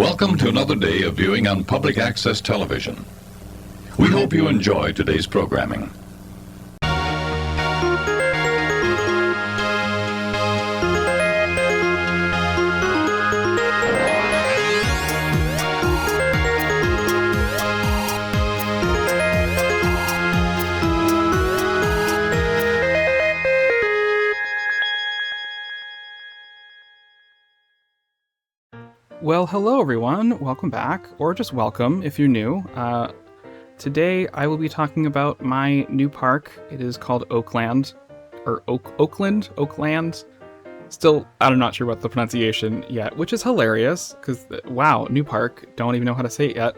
Welcome to another day of viewing on public access television. We hope you enjoy today's programming. Well, hello everyone, welcome back, or just welcome if you're new. Today I will be talking about my new park. It is called OAKLAND, or OAKLAND. Still, I'm not sure what the pronunciation yet, which is hilarious, because wow, new park, don't even know how to say it yet.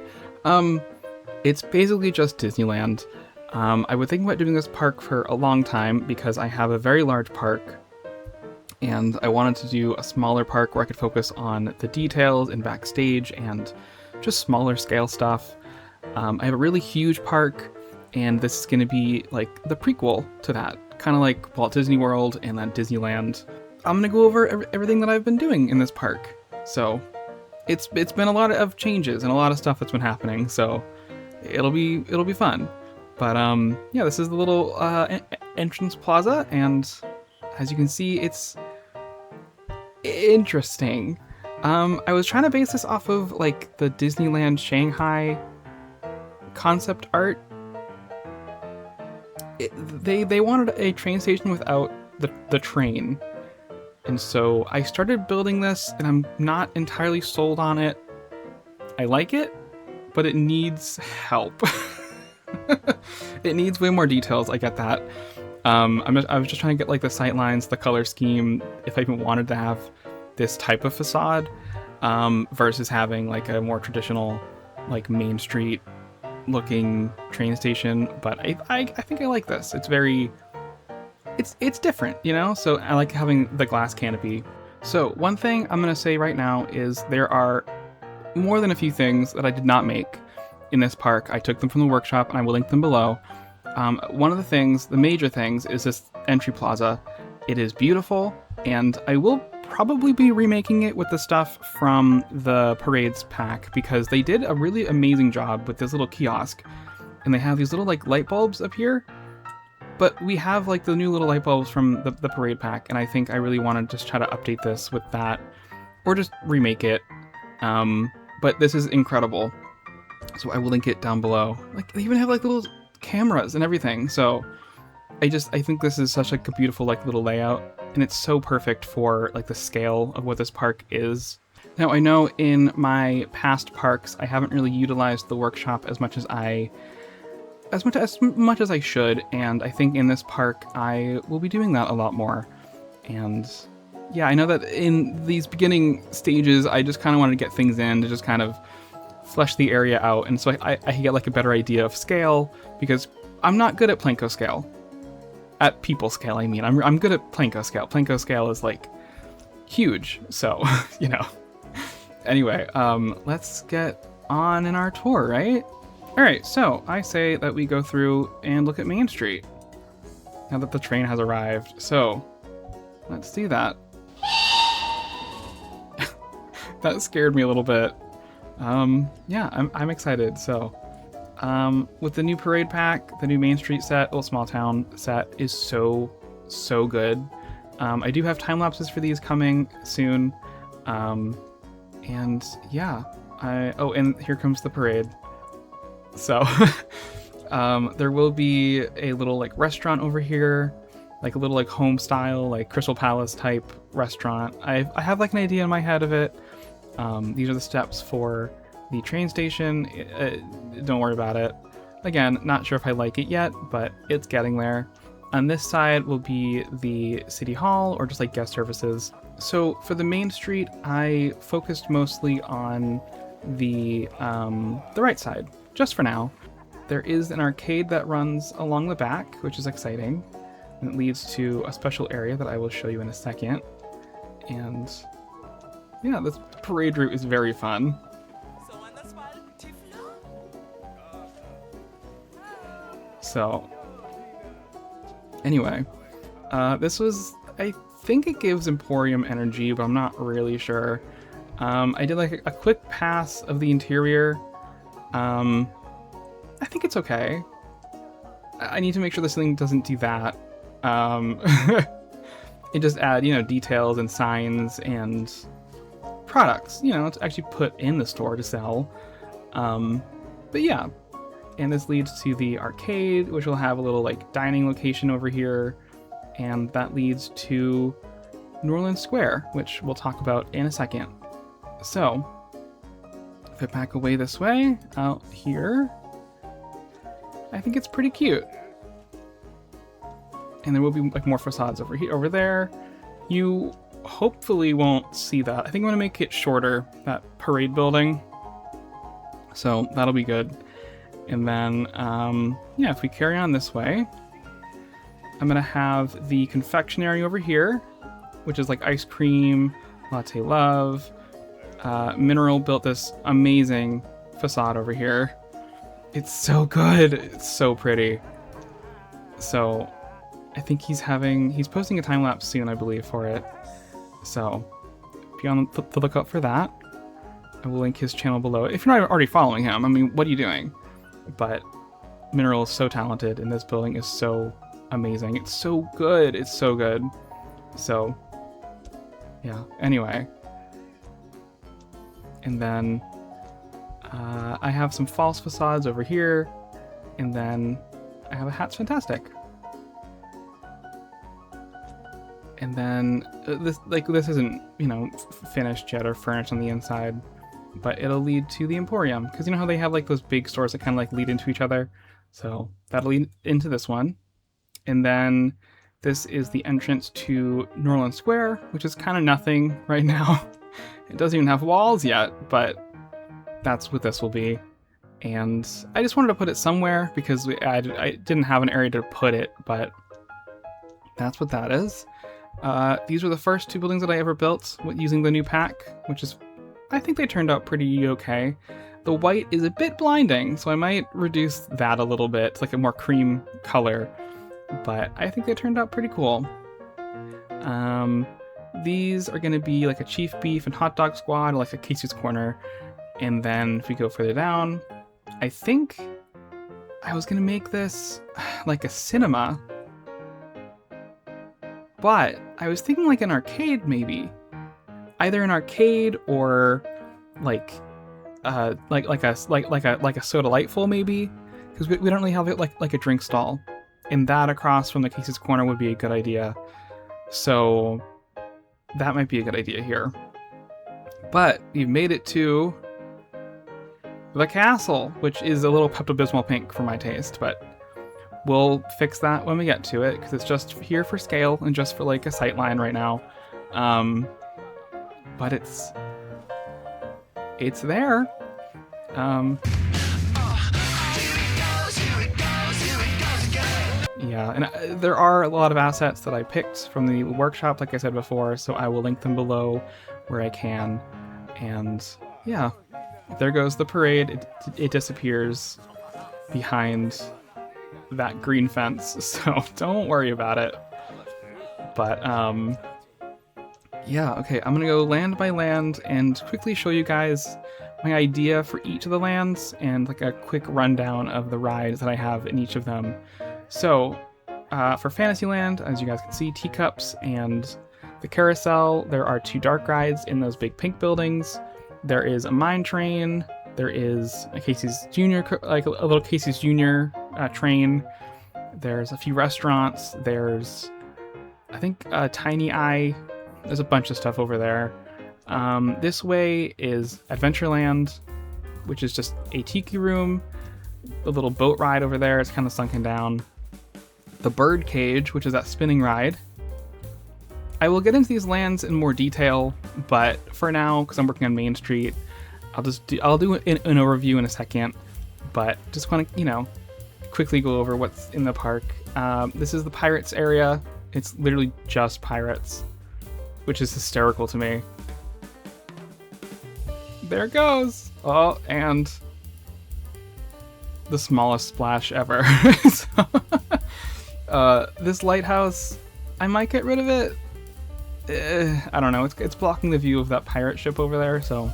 It's basically just Disneyland. I would think about doing this park for a long time, because I have a very large park, and I wanted to do a smaller park where I could focus on the details and backstage and just smaller scale stuff. I have a really huge park, and this is going to be like the prequel to that, kind of like Walt Disney World and then Disneyland. I'm going to go over everything that I've been doing in this park. So it's been a lot of changes and a lot of stuff that's been happening, so it'll be fun. But yeah, this is the little entrance plaza, and as you can see, it's interesting. I was trying to base this off of like the Disneyland Shanghai concept art. They wanted a train station without the train, and so I started building this, and I'm not entirely sold on it. I like it, but it needs help. It needs way more details, I get that. I was just trying to get like the sight lines, the color scheme, if I even wanted to have this type of facade, versus having like a more traditional, like Main Street looking train station. But I think I like this. It's very, it's different, you know? So I like having the glass canopy. So one thing I'm gonna say right now is there are more than a few things that I did not make in this park. I took them from the workshop, and I will link them below. One of the things, the major things, is this entry plaza. It is beautiful, and I will probably be remaking it with the stuff from the Parades pack, because they did a really amazing job with this little kiosk, and they have these little like light bulbs up here, but we have like the new little light bulbs from the Parade pack, and I think I really want to just try to update this with that, or just remake it. But this is incredible, so I will link it down below. Like, they even have like little cameras and everything, so I think this is such like a beautiful like little layout, and it's so perfect for like the scale of what this park is. Now, I know in my past parks I haven't really utilized the workshop as much as I should, and I think in this park I will be doing that a lot more. And yeah, I know that in these beginning stages I just kind of wanted to get things in to just kind of flesh the area out, and so I can get like a better idea of scale, because I'm not good at Planko scale. At people scale, I mean. I'm good at Planko scale. Planko scale is like huge, so you know. Anyway, let's get on in our tour, right? Alright, so I say that we go through and look at Main Street now that the train has arrived. So let's do that. That scared me a little bit. Yeah, I'm excited. So with the new Parade pack, the new Main Street set, Old Small Town set is so good. I do have time lapses for these coming soon. And yeah, and here comes the parade. So there will be a little like restaurant over here, like a little like home style, like Crystal Palace type restaurant. I have like an idea in my head of it. These are the steps for the train station. Don't worry about it. Again, not sure if I like it yet, but it's getting there. On this side will be the City Hall, or just like guest services. So for the Main Street, I focused mostly on the right side, just for now. There is an arcade that runs along the back, which is exciting, and it leads to a special area that I will show you in a second. And yeah, this parade route is very fun. So anyway, this was, I think it gives Emporium energy, but I'm not really sure. I did like a quick pass of the interior. I think it's okay. I need to make sure this thing doesn't do that. It just add, you know, details and signs and products, you know, to actually put in the store to sell. But yeah, and this leads to the arcade, which will have a little like dining location over here, and that leads to New Orleans Square, which we'll talk about in a second. So, if I back away this way, out here, I think it's pretty cute. And there will be like more facades over here, over there. You hopefully won't see that. I think I'm gonna make it shorter, that parade building. So that'll be good. And then, yeah, if we carry on this way, I'm gonna have the confectionery over here, which is like ice cream, latte love. Mineral built this amazing facade over here. It's so good. It's so pretty. So I think he's posting a time lapse soon, I believe, for it. So be on the lookout for that. I will link his channel below. If you're not already following him, I mean, what are you doing? But Mineral is so talented, and this building is so amazing. It's so good. It's so good. So yeah. Anyway. And then I have some false facades over here, and then I have a Hat's Fantastic. And then this isn't, you know, finished yet or furnished on the inside, but it'll lead to the Emporium, because you know how they have like those big stores that kind of like lead into each other. So that'll lead into this one, and then this is the entrance to New Orleans Square, which is kind of nothing right now. It doesn't even have walls yet, but that's what this will be. And I just wanted to put it somewhere because I didn't have an area to put it, but that's what that is. These were the first two buildings that I ever built using the new pack, which is, I think they turned out pretty okay. The white is a bit blinding, so I might reduce that a little bit to like a more cream color, but I think they turned out pretty cool. These are going to be like a Chief Beef and Hot Dog Squad, or like a Casey's Corner. And then if we go further down, I think I was going to make this like a cinema. But I was thinking like an arcade maybe. Either an arcade or like a Soda Lightful maybe. Because we don't really have it like a drink stall. And that across from the Casey's Corner would be a good idea. So that might be a good idea here. But you've made it to the castle, which is a little Pepto-Bismol pink for my taste, but we'll fix that when we get to it, because it's just here for scale and just for like a sight line right now. But it's there. Yeah, and there are a lot of assets that I picked from the workshop, like I said before, so I will link them below where I can. And yeah, there goes the parade. It disappears behind that green fence, so don't worry about it. But yeah, okay, I'm gonna go land by land and quickly show you guys my idea for each of the lands and like a quick rundown of the rides that I have in each of them. So, for Fantasyland, as you guys can see, Teacups and the Carousel, there are 2 dark rides in those big pink buildings. There is a mine train. There is a Casey's Jr., like a little Casey's Jr. Train. There's a few restaurants. There's, I think, a Tiny Eye. There's a bunch of stuff over there. This way is Adventureland, which is just a tiki room. The little boat ride over there is kind of sunken down. The Bird Cage, which is that spinning ride. I will get into these lands in more detail, but for now, because I'm working on Main Street, I'll do an overview in a second. But just want to, you know, quickly go over what's in the park. This is the Pirates area. It's literally just pirates, which is hysterical to me. There it goes. Oh, and the smallest splash ever. So, this lighthouse, I might get rid of it. I don't know. It's blocking the view of that pirate ship over there, so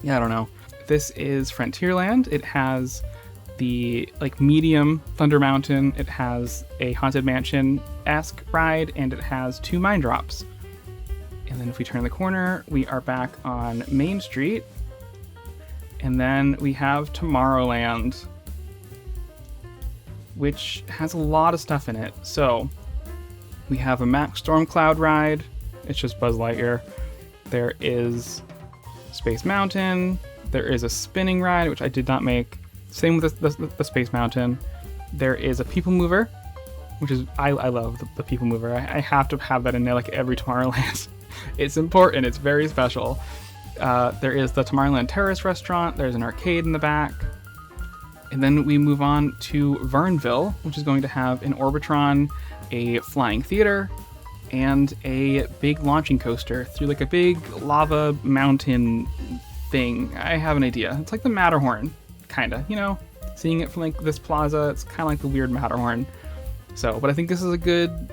yeah, I don't know. This is Frontierland. It has the like medium Thunder Mountain. It has a Haunted Mansion-esque ride, and it has 2 mine drops. And then if we turn the corner, we are back on Main Street. And then we have Tomorrowland, which has a lot of stuff in it. So we have a Max Stormcloud ride. It's just Buzz Lightyear. There is Space Mountain. There is a spinning ride, which I did not make. Same with the Space Mountain. There is a People Mover, which is, I love the People Mover. I have to have that in there like every Tomorrowland. It's important. It's very special. There is the Tomorrowland Terrace restaurant. There's an arcade in the back. And then we move on to Vernville, which is going to have an Orbitron, a flying theater, and a big launching coaster through like a big lava mountain thing. I have an idea. It's like the Matterhorn, kind of, you know? Seeing it from like this plaza, it's kind of like the weird Matterhorn. So, but I think this is a good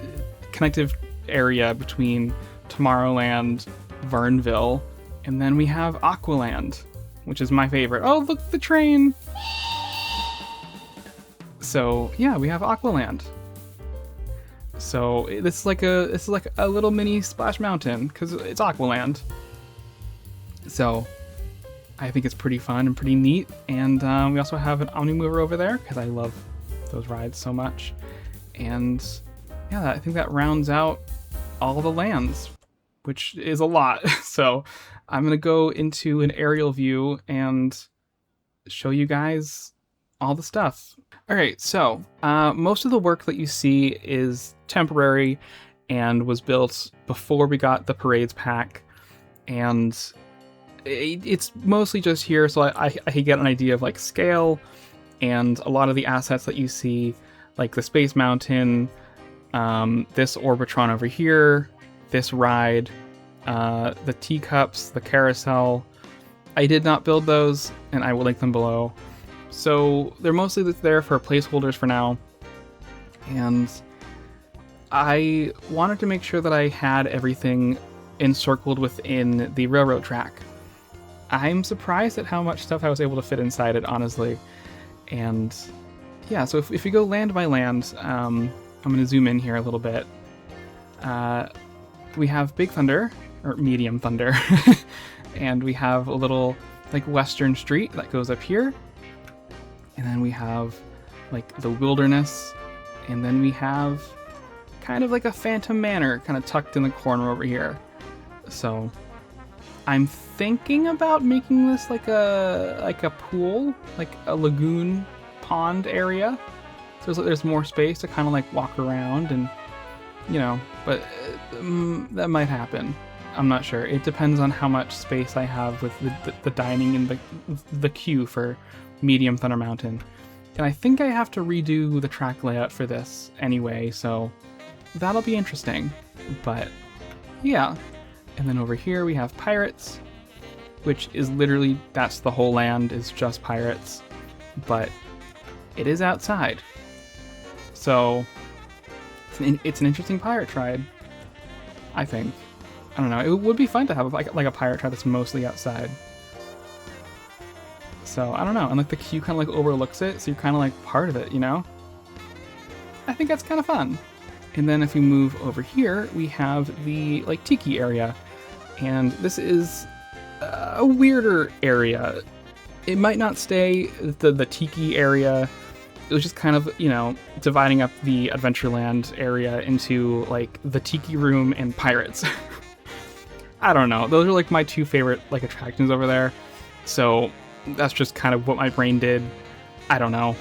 connective area between Tomorrowland, Vernville, and then we have AQUALAND, which is my favorite. Oh, look, the train! So yeah, we have AQUALAND. So this is like a little mini Splash Mountain because it's AQUALAND. So I think it's pretty fun and pretty neat. And we also have an Omnimover over there because I love those rides so much. And yeah, I think that rounds out all the lands, which is a lot. So I'm gonna go into an aerial view and show you guys all the stuff. All right, so most of the work that you see is temporary and was built before we got the parades pack, and it's mostly just here so I can get an idea of like scale, and a lot of the assets that you see, like the Space Mountain, this Orbitron over here, this ride, the teacups, the carousel. I did not build those, and I will link them below. So they're mostly there for placeholders for now, and I wanted to make sure that I had everything encircled within the railroad track. I'm surprised at how much stuff I was able to fit inside it, honestly. And yeah, so if we go land by land, I'm going to zoom in here a little bit. We have Big Thunder, or Medium Thunder, and we have a little like Western Street that goes up here. And then we have like the Wilderness, and then we have kind of like a Phantom Manor kind of tucked in the corner over here. So I'm thinking about making this like a pool, like a lagoon pond area. So there's more space to kind of like walk around and, you know, but that might happen. I'm not sure. It depends on how much space I have with the dining and the queue for Medium Thunder Mountain. And I think I have to redo the track layout for this anyway, so that'll be interesting. But yeah. And then over here we have Pirates, which is literally, that's the whole land, is just pirates. But it is outside. So it's an interesting pirate ride, I think. I don't know, it would be fun to have like a pirate ride that's mostly outside. So I don't know, and like the queue kind of like overlooks it, so you're kind of like part of it, you know? I think that's kind of fun. And then if we move over here, we have the like tiki area, and this is a weirder area. It might not stay the tiki area. It was just kind of, you know, dividing up the Adventureland area into like the tiki room and pirates. I don't know. Those are like my 2 favorite like attractions over there. So that's just kind of what my brain did. I don't know.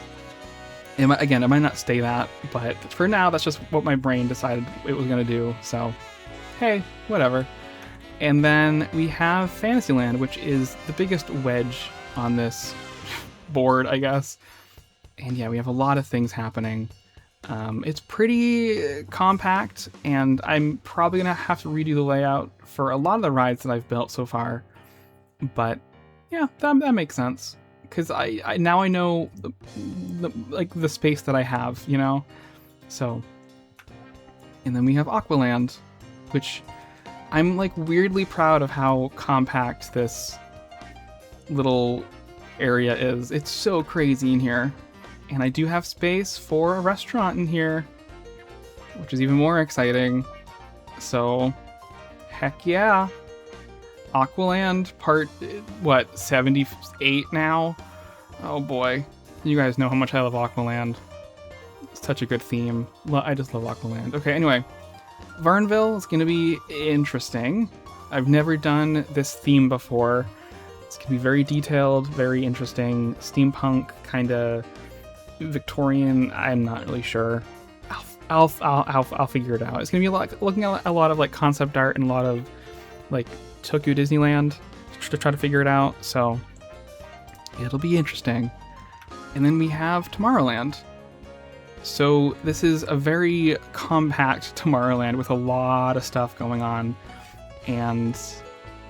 It might not stay that, but for now, that's just what my brain decided it was going to do. So, hey, whatever. And then we have Fantasyland, which is the biggest wedge on this board, I guess. And yeah, we have a lot of things happening. It's pretty compact, and I'm probably going to have to redo the layout for a lot of the rides that I've built so far. But yeah, that makes sense. Because I now I know the space that I have, you know? So, and then we have AQUALAND, which I'm like weirdly proud of how compact this little area is. It's so crazy in here. And I do have space for a restaurant in here, which is even more exciting. So, heck yeah. OAKLAND part, what, 78 now? Oh boy. You guys know how much I love OAKLAND. It's such a good theme. I just love OAKLAND. Okay, anyway. Varnville is going to be interesting. I've never done this theme before. It's going to be very detailed, very interesting, steampunk, kind of Victorian. I'm not really sure. I'll figure it out. It's going to be looking at a lot of like concept art and a lot of like Tokyo Disneyland to try to figure it out. So it'll be interesting. And then we have Tomorrowland. So this is a very compact Tomorrowland with a lot of stuff going on, and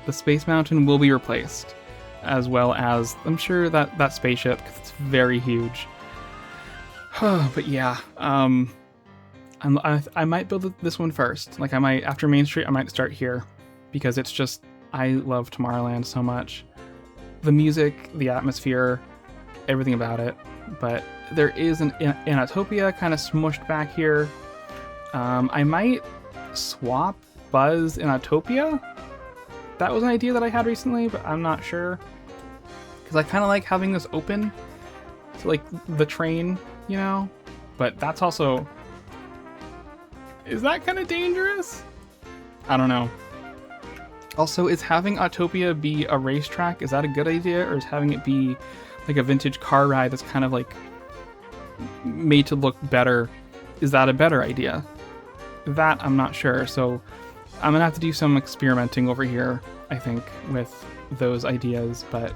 the Space Mountain will be replaced, as well as, I'm sure, that spaceship, because it's very huge. But yeah, I might build this one first. Like, I might, after Main Street, I might start here, because it's just, I love Tomorrowland so much. The music, the atmosphere, everything about it. But there is an Anatopia kind of smushed back here. I might swap Buzz Anatopia. That was an idea that I had recently, but I'm not sure. Because I kind of like having this open to like the train, you know? But that's also... Is that kind of dangerous? I don't know. Also, is having Autopia be a racetrack, is that a good idea? Or is having it be like a vintage car ride that's kind of like made to look better, is that a better idea? That I'm not sure. So I'm gonna have to do some experimenting over here, I think, with those ideas. But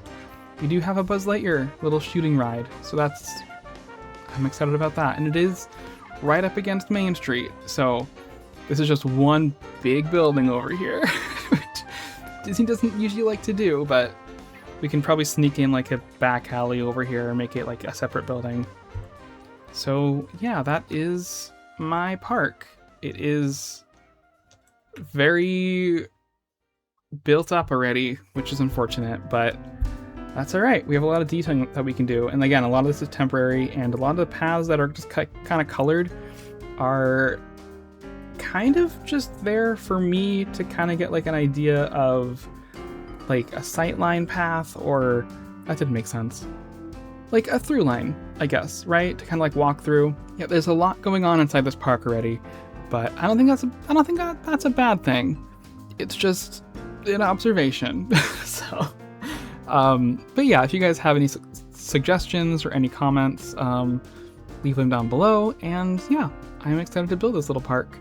we do have a Buzz Lightyear little shooting ride, so I'm excited about that. And it is right up against Main Street, so this is just one big building over here, which Disney doesn't usually like to do, but we can probably sneak in like a back alley over here and make it like a separate building. So yeah, that is my park. It is very built up already, which is unfortunate, but that's all right. We have a lot of detailing that we can do. And again, a lot of this is temporary, and a lot of the paths that are just kind of colored are kind of just there for me to kind of get like an idea of like a sightline path, or that didn't make sense. Like a through line, I guess, right? To kind of like walk through. Yeah, there's a lot going on inside this park already, but I don't think that's a bad thing. It's just an observation. So, but yeah, if you guys have any suggestions or any comments, leave them down below. And yeah, I'm excited to build this little park.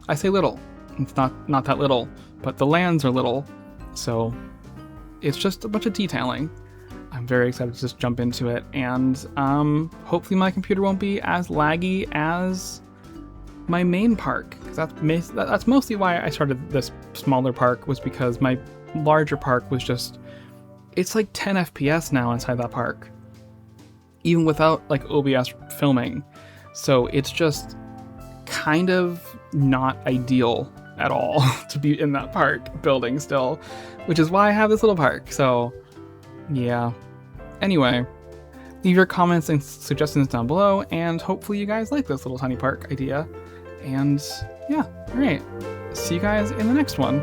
I say little, it's not that little, but the lands are little, so it's just a bunch of detailing. I'm very excited to just jump into it, and hopefully my computer won't be as laggy as my main park, because that's mostly why I started this smaller park, was because my larger park was just, it's like 10 FPS now inside that park, even without like OBS filming. So it's just kind of not ideal at all to be in that park building still, which is why I have this little park. So yeah. Anyway, leave your comments and suggestions down below, and hopefully you guys like this little tiny park idea. And yeah, all right. See you guys in the next one.